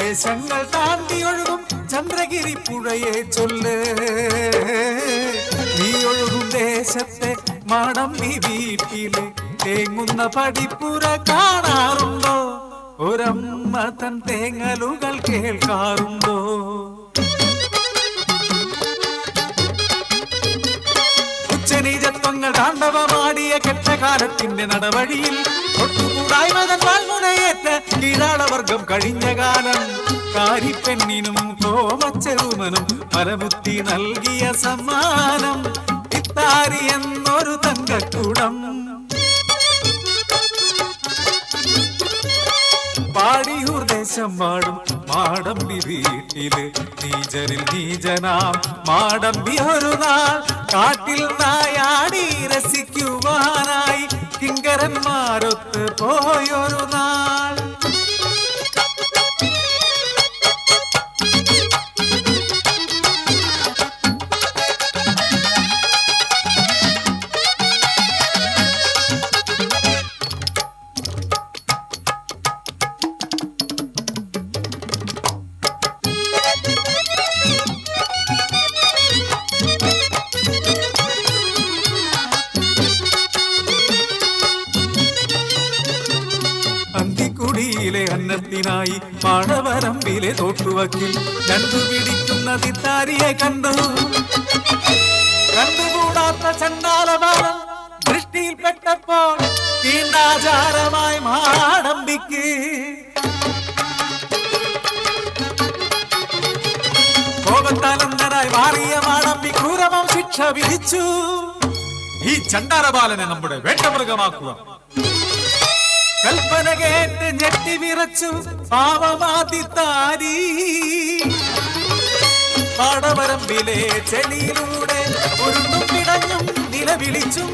ദേശങ്ങൾ താണ്ടി ഒഴുകും ചന്ദ്രഗിരി പുഴയെ ചൊല്ല്. നീ ഒഴുകും ദേശത്തെ മാടമ്പി വീട്ടിലെ തേങ്ങുന്ന പടിപ്പുര കാണാറുണ്ടോ? ഒരമ്മ തൻ തേങ്ങലുകൾ കേൾക്കാറുണ്ടോ? ഉച്ചനീചത്വങ്ങൾ താണ്ഡവമാടിയ കെട്ടകാലത്തിന്റെ നടവഴിയിൽ ഒട്ടുകൂടായ്മതൻ വാൾമുനയേറ്റ കീഴാളവർഗം കഴിഞ്ഞ കാലം. കാരിപ്പെണ്ണിനും കോമച്ചെറുമനും മരമുത്തി നൽകിയ സമ്മാനം ഇത്താരി എന്നൊരു തങ്കക്കുടം. പാടിയൂർ ദേശം പാടും മാടമ്പി വീട്ടില് നീചരിൽ നീചനാം മാടമ്പി ഒരു നാൾ കാട്ടിൽ നായാടി രസിക്കുവാനായി കിങ്കരന്മാരൊത്ത് പോയൊരു നാൾ. അന്തിക്കുടിയിലെ അന്നത്തിനായി പാടവരമ്പിലെ തോട്ടുവക്കിൽ കണ്ടുപിടിക്കുന്ന തിത്താരിയെ കണ്ടുകൂടാത്ത ചണ്ടാലബാലം ദൃഷ്ടിയിൽപ്പെട്ടപ്പോൾ തീണ്ടാചാരമായി മാടമ്പിക്ക് കോപത്താലന്തരായി മാറിയ മാടമ്പി ക്രൂരമം ശിക്ഷ വിധിച്ചു. ഈ ചണ്ടാലബാലനെ നമ്മുടെ വേട്ടമൃഗമാക്കുക. കൽപ്പന കേട്ട് ഞെട്ടി വിറച്ചു പാവമാതിത്താരി. പാടവരമ്പിലെ ചെളിയിലൂടെ ഉരുണ്ടും പിടഞ്ഞും നിലവിളിച്ചും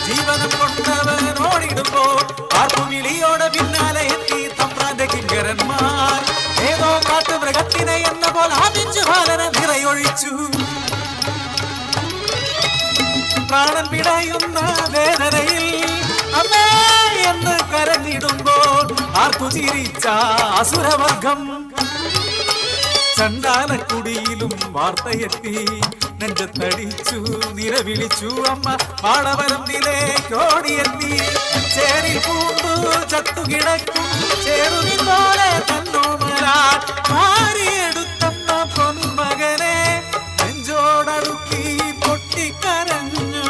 ജീവനം കൊണ്ടവനോടിടുമ്പോൾ ആർപ്പുവിളിയോടെ പിന്നാലെ എത്തി തമ്പ്രാന്റെ കിങ്കരന്മാർ. ഏതോ കാട്ടുമൃഗത്തിനെ എന്ന പോലെ ആപിച്ചു ബാലനെ നിറയൊഴിച്ചു. പ്രാണൻ പിടയുന്ന വേദനയിൽ അമ്മേ എന്ന് കരഞ്ഞിടുമ്പോൾ ആർക്കു ചിരിച്ച അസുരവർഗം. ചണ്ടാലക്കുടിയിലും വാർത്തയെത്തി നെഞ്ചത്തടിച്ചു നിലവിളിച്ചു അമ്മ പാടവരമ്പിലേക്കോടിയെത്തി. ചേരി പൂണ്ടു ചത്തുകിടക്കും ചേരുവിൻ പോലെ തന്നോമലാൽ മാറിയെടുത്തമ്മ പൊന്മകനെ നെഞ്ചോടടുക്കി പൊട്ടിക്കരഞ്ഞു.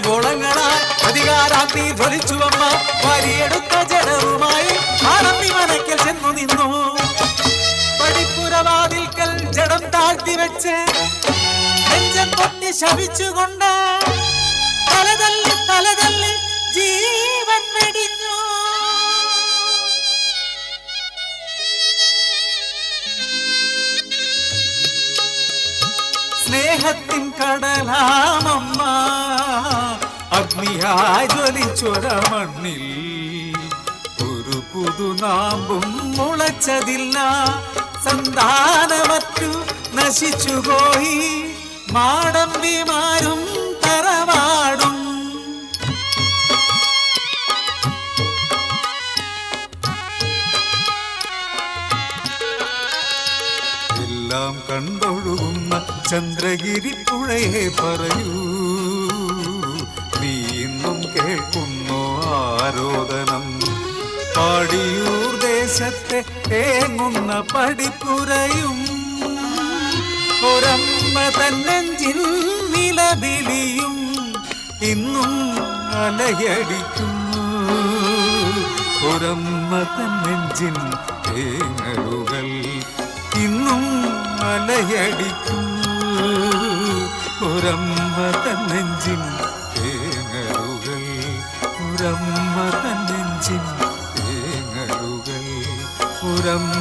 ഗോളങ്ങളായി അധികാരാഗ്നി ജ്വലിച്ചുവമ്മ വാരിയെടുത്ത ജഡവുമായി മാടമ്പി മനക്കൽ ചെന്നു നിന്നു. പടിപ്പുരവാതിൽക്കൽ ജഡം താഴ്ത്തി വെച്ച് നെഞ്ചം പൊട്ടി ശപിച്ചുകൊണ്ട് തലതല്ലി തലതല്ലി ജീവൻ വെടിഞ്ഞു. സ്നേഹത്തിൻ കടലാമമ്മ അഗ്നിയായി ജ്വലിച്ചൊര മണ്ണിൽ ഒരു പുതുനാമ്പും മുളച്ചതില്ല. സന്താനമറ്റു നശിച്ചുപോയി മാടമ്പിമാരും തറവാടും. എല്ലാം കണ്ടൊഴുകുന്ന ചന്ദ്രഗിരി പുഴയെ പറയൂ, നീ ഇന്നും കേൾക്കുന്നു ആരോദനം. പാടിയൂർ ദേശത്തെ തേങ്ങുന്ന പടിപ്പുരയും ഒരമ്മ തന്നെഞ്ചിൽ നിലവിളിയും ഇന്നും അലയടിക്കുന്നു. ഒരമ്മ തന്നെഞ്ചിൻ തേങ്ങലുകൾ ഇന്നും അലയടിക്കുന്നു. ഒരമ്മ തന്നെഞ്ചിൻ തേങ്ങലുകൾ, ഒരമ്മ തന്നെഞ്ചിൻ തേങ്ങലുകൾ, ഒരമ്മ